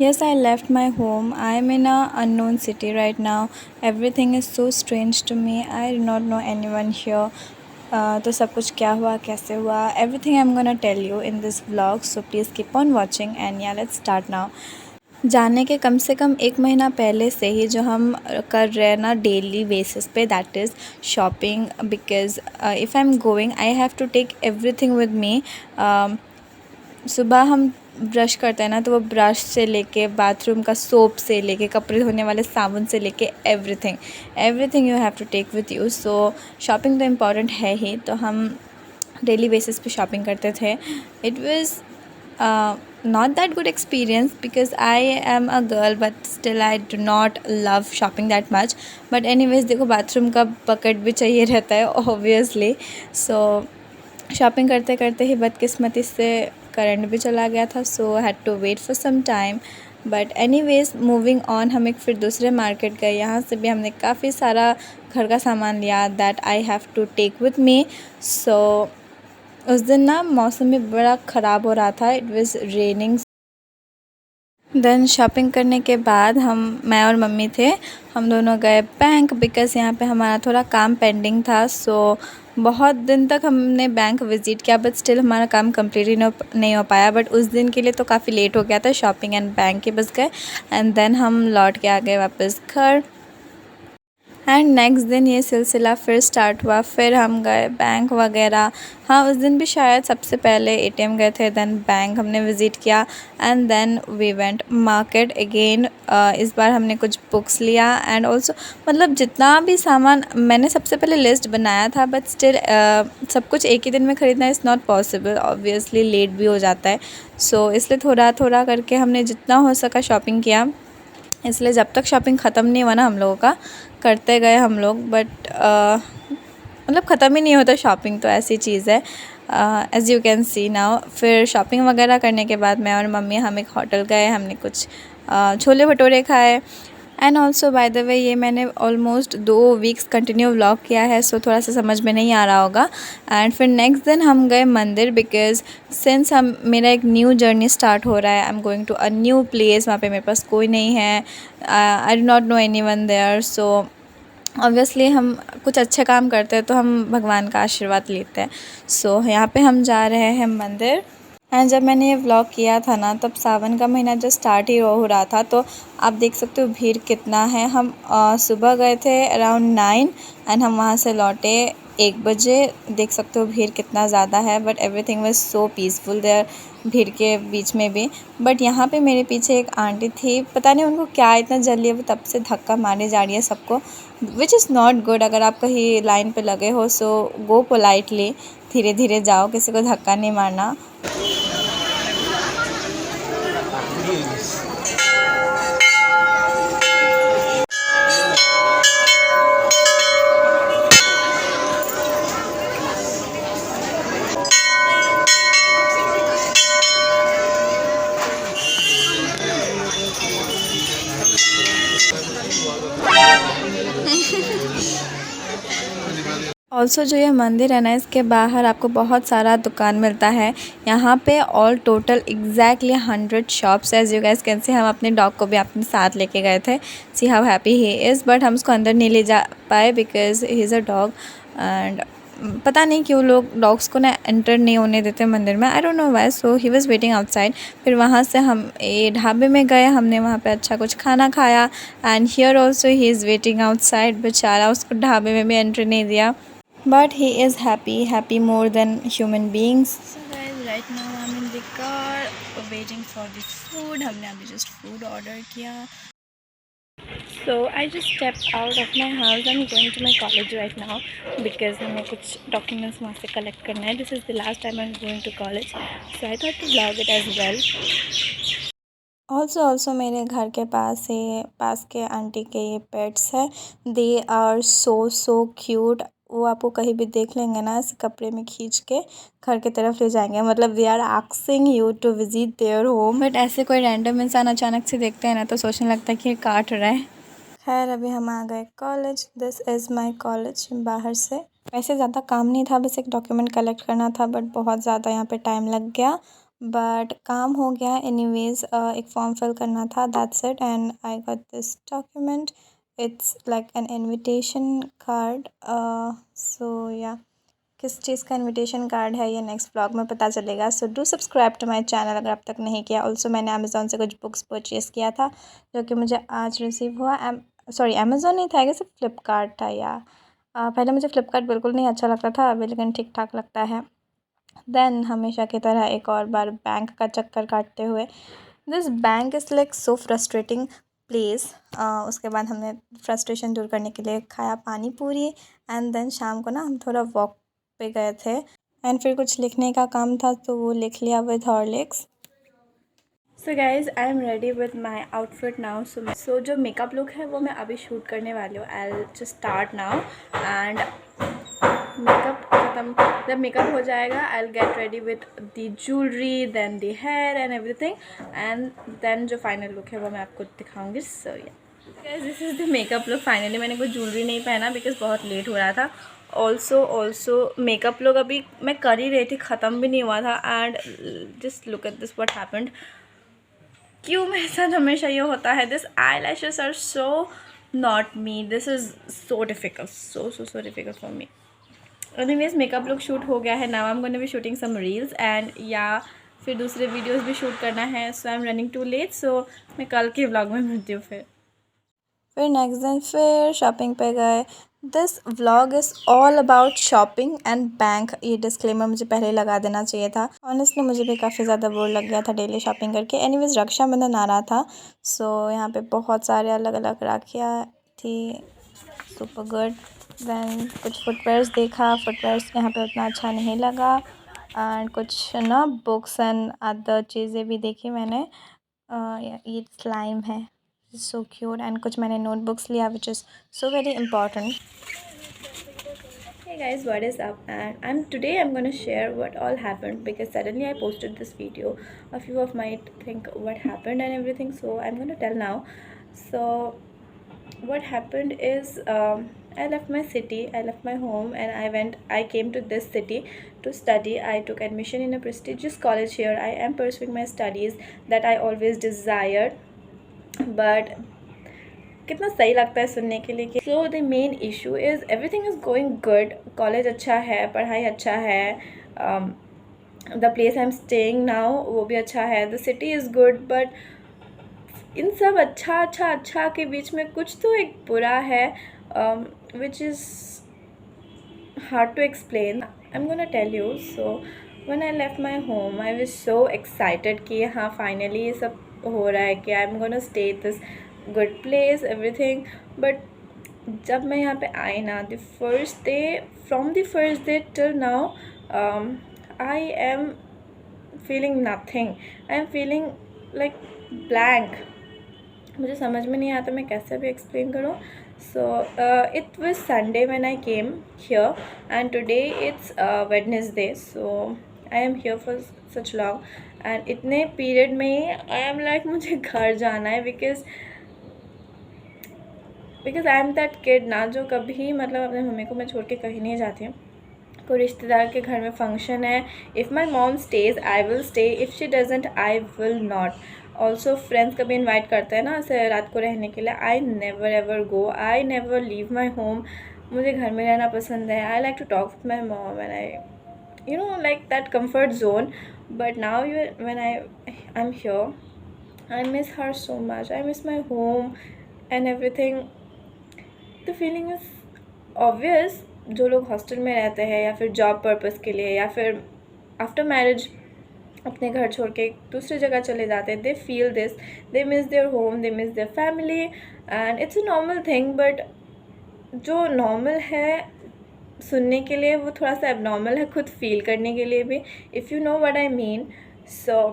Yes, I left my home. I am in a unknown city right now. Everything is so strange to me. I do not know anyone here. तो सब कुछ क्या हुआ कैसे हुआ everything I'm gonna tell you in this vlog. So please keep on watching and yeah, let's start now. जाने के कम से कम 1 महीना पहले से ही जो हम कर रहे हैं ना डेली बेसिस पे, that is shopping. Because if I am going I have to take everything with me. सुबह हम ब्रश करते हैं ना, तो वो ब्रश से लेके बाथरूम का सोप से लेके कपड़े धोने वाले साबुन से लेके everything you have to take with you. So shopping तो इम्पॉर्टेंट है ही, तो हम डेली बेसिस पे शॉपिंग करते थे. It was not that good experience because I am a girl but still I do not love shopping that much. But anyways, देखो bathroom का बकेट भी चाहिए रहता है obviously. So शॉपिंग करते करते ही बदकिस्मती से करंट भी चला गया था. So had to wait for some time. But anyways moving on, हम एक फिर दूसरे मार्केट गए. यहाँ से भी हमने काफ़ी सारा घर का सामान लिया that I have to take with me. So उस दिन ना मौसम भी बड़ा ख़राब हो रहा था. It was raining. Then shopping करने के बाद मैं और मम्मी थे, हम दोनों गए बैंक बिकॉज़ यहाँ पे हमारा थोड़ा काम पेंडिंग था. सो बहुत दिन तक हमने बैंक विज़िट किया बट स्टिल हमारा काम कंप्लीट ही नहीं हो पाया. बट उस दिन के लिए तो काफ़ी लेट हो गया था. शॉपिंग एंड बैंक के बस गए एंड देन हम लौट के आ गए वापस घर. एंड नेक्स्ट दिन ये सिलसिला फिर स्टार्ट हुआ. फिर हम गए बैंक वगैरह. हाँ, उस दिन भी शायद सबसे पहले एटीएम गए थे, देन बैंक हमने विज़िट किया and then we went market again. इस बार हमने कुछ बुक्स लिया एंड ऑल्सो मतलब जितना भी सामान मैंने सबसे पहले लिस्ट बनाया था बट स्टिल सब कुछ एक ही दिन में ख़रीदना is not possible. Obviously late भी हो जाता है. सो इसलिए थोड़ा थोड़ा करके हमने जितना हो सका शॉपिंग किया. इसलिए जब तक शॉपिंग ख़त्म नहीं हुआ ना हम लोगों का, करते गए हम लोग. बट मतलब ख़त्म ही नहीं होता शॉपिंग, तो ऐसी चीज़ है. As you can see now. फिर शॉपिंग वगैरह करने के बाद मैं और मम्मी हम एक होटल गए. हमने कुछ छोले भटूरे खाए. And also by the way ये मैंने ऑलमोस्ट 2 वीक्स कंटिन्यू व्लॉग किया है, सो थोड़ा सा समझ में नहीं आ रहा होगा. एंड फिर नेक्स्ट दिन हम गए मंदिर बिकॉज़ सिंस मेरा एक न्यू जर्नी स्टार्ट हो रहा है. I am going to a new place. वहाँ पे मेरे पास कोई नहीं है. I do not know anyone there. So obviously हम कुछ अच्छे काम करते हैं तो हम भगवान का आशीर्वाद लेते हैं. सो यहाँ पे हम जा रहे हैं मंदिर. एंड जब मैंने ये व्लॉग किया था ना, तब सावन का महीना जो स्टार्ट ही हो रहा था, तो आप देख सकते हो भीड़ कितना है. हम सुबह गए थे अराउंड 9 एंड हम वहाँ से लौटे 1 बजे. देख सकते हो भीड़ कितना ज़्यादा है. But everything was so peaceful there, भीड़ के बीच में भी. बट यहाँ पे मेरे पीछे एक आंटी थी, पता नहीं उनको क्या इतना जल्दी है, वो तब से धक्का मारे जा रही है सबको, विच इज़ नॉट गुड. अगर आप कहीं लाइन पे लगे हो सो गो पोलाइटली, धीरे धीरे जाओ, किसी को धक्का नहीं मारना. ऑल्सो जो ये मंदिर है ना, इसके बाहर आपको बहुत सारा दुकान मिलता है. यहाँ पे all total exactly 100 shops. As you guys can see, हम अपने डॉग को भी अपने साथ लेके गए थे. See how happy he is. But हम उसको अंदर नहीं ले जा पाए because he is a dog. And पता नहीं क्यों लोग डॉग्स को ना एंटर नहीं होने देते मंदिर में. I don't know why. So he was waiting outside. फिर वहाँ से हम ढाबे में गए. हमने वहाँ पे अच्छा कुछ खाना खाया. And here also he is waiting outside. बेचारा, उसको ढाबे में भी एंट्री नहीं दिया. But he is happy more than human beings. So guys, right now I'm in the car waiting for the food. हमने अभी just food order किया. So I just stepped out of my house. I'm going to my college right now because हमें कुछ documents वहाँ से collect करना है. This is the last time I'm going to college, so I thought to vlog it as well. Also मेरे घर के पास के आंटी के ये पेट्स हैं. They are so cute. वो आपको कहीं भी देख लेंगे ना, इस कपड़े में खींच के घर की तरफ ले जाएंगे. मतलब they are asking you to visit their home. But ऐसे कोई रैंडम इंसान अचानक से देखते हैं ना, तो सोचने लगता है कि ये काट रहा है. खैर अभी हम आ गए college. This is my college. बाहर से वैसे ज़्यादा काम नहीं था, बस एक डॉक्यूमेंट कलेक्ट करना था. बट बहुत ज़्यादा यहाँ पे टाइम लग गया. बट काम हो गया एनीवेज। एक फॉर्म फिल करना था, that's it, and I got this document. It's like an invitation card. So या किस चीज़ का इनविटेशन कार्ड है ये नेक्स्ट ब्लॉग में पता चलेगा। So do subscribe to my channel अगर अब तक नहीं किया। ऑल्सो मैंने अमेज़ोन से कुछ बुक्स परचेज़ किया था जो कि मुझे आज रिसीव हुआ। सॉरी, अमेज़ोन नहीं था, सिर्फ फ्लिपकार्ट था। या पहले मुझे फ़्लिपकार्ट बिल्कुल नहीं अच्छा लगता था, अभी लेकिन ठीक ठाक लगता है। देन हमेशा की तरह एक और बार बैंक का चक्कर काटते हुए, this bank is like so frustrating place. उसके बाद हमने फ्रस्ट्रेशन दूर करने के लिए खाया पानी पूरी, एंड देन शाम को ना हम थोड़ा वॉक पे गए थे, एंड फिर कुछ लिखने का काम था तो वो लिख लिया with Horlicks. So guys, I am ready with my outfit now. So जो मेकअप लुक है वो मैं अभी शूट करने वाली हूँ। I will just start now, and makeup ख़त्म, जब मेकअप हो जाएगा I will get ready with the jewellery, then the hair and everything, and then जो फाइनल लुक है वो मैं आपको दिखाऊंगी। So yeah guys, this is the makeup look. Finally मैंने कोई ज्वेलरी नहीं पहना बिकॉज बहुत लेट हो रहा था। ऑल्सो मेकअप लुक अभी मैं कर ही रही थी, ख़त्म भी नहीं हुआ था, and just look at this what happened. क्यों मेरे साथ हमेशा ये होता है, this eye lashes are so not me, this is so difficult, so difficult for me. Anyways, makeup look shoot हो गया है। Now I am gonna be shooting some reels, and या फिर दूसरे वीडियोस भी शूट करना है। So I am running too late, so मैं कल के व्लॉग में मिलती हूँ। फिर नेक्स्ट दिन फिर शॉपिंग पे गए। This vlog is all about shopping and bank. ये डिस्क्लेमर मुझे पहले ही लगा देना चाहिए था। ऑनेस्टली मुझे भी काफ़ी ज़्यादा बोर लग गया था डेली शॉपिंग करके। एनीवेज, रक्षाबंधन आ रहा था, सो यहाँ पे बहुत सारे अलग अलग राखियाँ थी, सुपर गुड। देन कुछ फुटवेयर्स देखा, फुटवेयर्स यहाँ पे उतना अच्छा नहीं लगा, एंड कुछ ना बुक्स एंड अदर चीज़ें भी देखी मैंने। ये स्लाइम है, सो क्यूट, एंड कुछ मैंने नोटबुक्स लिया which is so very important. Hey guys, what is up? And I'm going to share what all happened because suddenly I posted this video. A few of might think what happened and everything, so I'm going to tell now. So what happened is, I left my city, I left my home, and I came to this city to study. I took admission in a prestigious college here. I am pursuing my studies that I always desired, but कितना सही लगता है सुनने के लिए कि so the main issue is everything is going good. College अच्छा है, पढ़ाई अच्छा है, the place I am staying now वो भी अच्छा है, the city is good, but in सब अच्छा के बीच में कुछ तो एक बुरा है, which is hard to explain. I am gonna tell you. So when I left my home I was so excited कि हाँ फाइनली ये सब हो रहा है कि I am gonna stay this good place everything. But जब मैं यहाँ पे आई ना, from the first day till now, I am feeling nothing, I am feeling like blank. मुझे समझ में नहीं आता मैं कैसे भी एक्सप्लेन करूँ। So it was Sunday when I came here, and today it's Wednesday, so I am here for such long, and इतने पीरियड में ही आई एम लाइक मुझे घर जाना है, because I am that kid ना जो कभी मतलब अपने मम्मी को मैं छोड़ के कहीं नहीं जाती हूँ। कोई रिश्तेदार के घर में फंक्शन है, if my mom stays I will stay, if she doesn't I will not. Also friends कभी इन्वाइट करते हैं ना ऐसे रात को रहने के लिए, I never ever go, I never leave my home. मुझे घर में रहना पसंद है। I like to talk with my mom and I like that comfort zone, but now when I'm here, I miss her so much. I miss my home and everything. The feeling is obvious. जो लोग hostel में रहते हैं या फिर job purpose के लिए या फिर आफ्टर मैरिज अपने घर छोड़ के दूसरी जगह चले जाते हैं, they feel this, they miss their home, they miss their family, and it's a normal thing. But जो नॉर्मल है सुनने के लिए वो थोड़ा सा एबनॉर्मल है खुद फील करने के लिए भी, if you know what I mean. So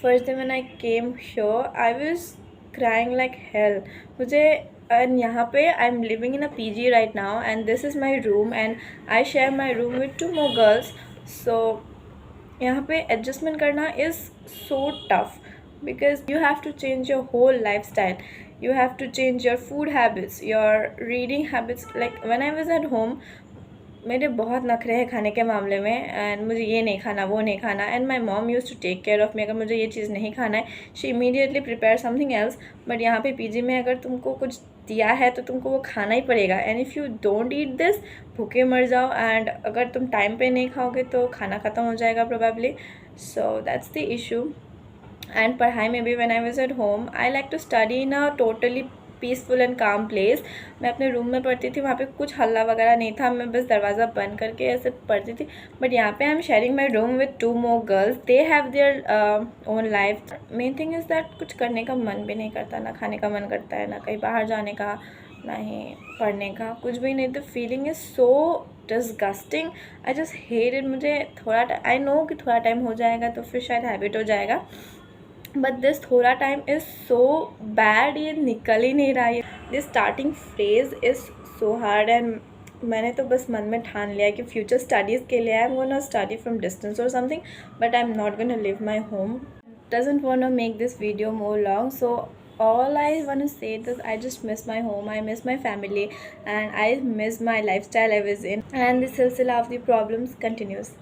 first day when I came here I was crying like hell. मुझे एंड यहाँ पे I am living in a PG right now, and this is my room, and I share my room with 2 more girls. So यहाँ पे adjustment करना is so tough because you have to change your whole lifestyle. You have to change your food habits, your reading habits. Like when I was at home, मेरे बहुत नखरे हैं खाने के मामले में, एंड मुझे ये नहीं खाना, वो नहीं खाना, and my mom use to take care of me. अगर मुझे ये चीज़ नहीं खाना है, she immediately prepare something else. But यहाँ पे पीजी में अगर तुमको कुछ दिया है तो तुमको वो खाना ही पड़ेगा, and if you don't eat this, भूखे मर जाओ। एंड अगर तुम टाइम पे नहीं खाओगे तो खाना ख़त्म हो जाएगा probably. So that's the issue. And पढ़ाई में भी, when I was at home, I like to study in a totally peaceful and calm place. मैं अपने रूम में पढ़ती थी, वहाँ पे कुछ हल्ला वगैरह नहीं था, मैं बस दरवाज़ा बंद करके ऐसे पढ़ती थी। बट यहाँ पे I am sharing my room with 2 more girls, they have their own life. Main thing is that कुछ करने का मन भी नहीं करता, ना खाने का मन करता है, ना कहीं बाहर जाने का, ना ही पढ़ने का, कुछ भी नहीं। The feeling is so disgusting, I just hate it. मुझे थोड़ा आई नो कि थोड़ा टाइम हो जाएगा तो फिर शायद हैबिट हो जाएगा, बट दिस थोड़ा टाइम इज़ सो बैड, ये निकल ही नहीं रहा है। This starting phase is so hard, and मैंने तो बस मन में ठान लिया कि फ्यूचर स्टडीज़ के लिए I am gonna study from distance और something, but I am not gonna live my home. Doesn't want to make this video more long, so all I want to say is I just miss my home, I miss my family, and I miss my lifestyle I was in, and the silsila of the problems continues.